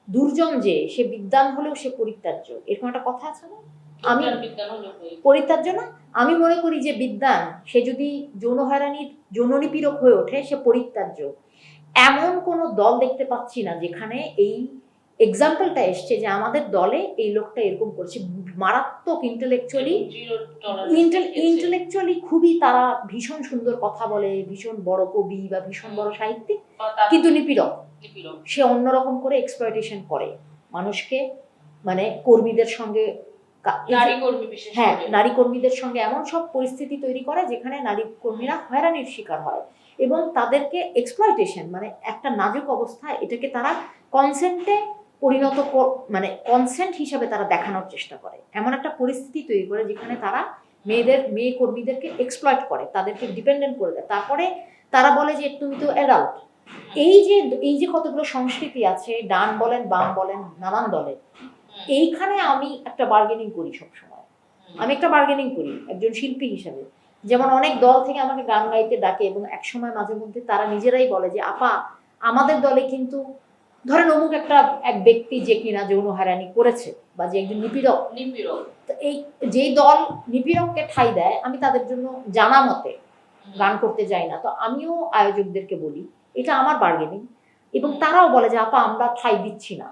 দুর্জন যে সে বিদ্বান হলেও সে পরিত্যাজ্য, এরকম একটা কথা আছে না? আমি বিজ্ঞান হলো পরিত্যাজ্য না, আমি মনে করি যে বিদ্বান সে যদি যৌন হয়রানির যৌন নিপীড়ক হয়ে ওঠে সে পরিত্যাজ্য। এমন কোনো দল দেখতে পাচ্ছি না যেখানে এই এক্সাম্পলটা এসছে যে আমাদের দলে এই লোকটা এরকম করছে, মারাত্মক ইন্টেলেকচুয়ালি খুবই তারা ভীষণ সুন্দর কথা বলে, ভীষণ বড় কবি বা ভীষণ বড় সাহিত্যিক, কিন্তু নিপীড়ক। সে অন্যরকম করে এক্সপ্লয়টেশন করে মানুষকে, মানে কর্মীদের সঙ্গে, হ্যাঁ নারী কর্মীদের সঙ্গে এমন সব পরিস্থিতি তৈরি করে যেখানে নারী কর্মীরা হয়রানির শিকার হয় এবং তাদেরকে এক্সপ্লয়টেশন মানে একটা নাজুক অবস্থায় এটাকে তারা কনসেন্টে পরিণত, মানে কনসেন্ট হিসাবে তারা দেখানোর চেষ্টা করে, এমন একটা পরিস্থিতি তৈরি করে যেখানে তারা মেয়ে কর্মীদেরকে এক্সপ্লয়েট করে, তাদেরকে ডিপেন্ডেন্ট করে দেয়। তারপরে তারা বলে যে তুমি তো অ্যাডাল্ট। এই যে কতগুলো সংস্কৃতি আছে, ডান বলেন বাম বলেন নানান দলের, এইখানে আমি একটা বার্গেনিং করি সবসময়, আমি একটা বার্গেনিং করি একজন শিল্পী হিসেবে। যেমন অনেক দল থেকে আমাকে গান গাইতে ডাকে এবং একসময় মাঝে মধ্যে তারা নিজেরাই বলে যে আপা আমাদের দলে কিন্তু ধরেন অমুক এক ব্যক্তি যে কিনা যৌন হয়রানি করেছে বা যে একজন নিপীড়ক, তো এই যেই দল নিপীড়ককে ঠাঁই দেয় আমি তাদের জন্য জানা মতে গান করতে যাই না। তো আমিও আয়োজকদেরকে বলি এটা আমার বার্গেনিং, এবং তারাও বলে যে আপা আমরা ঠাঁই দিচ্ছি না,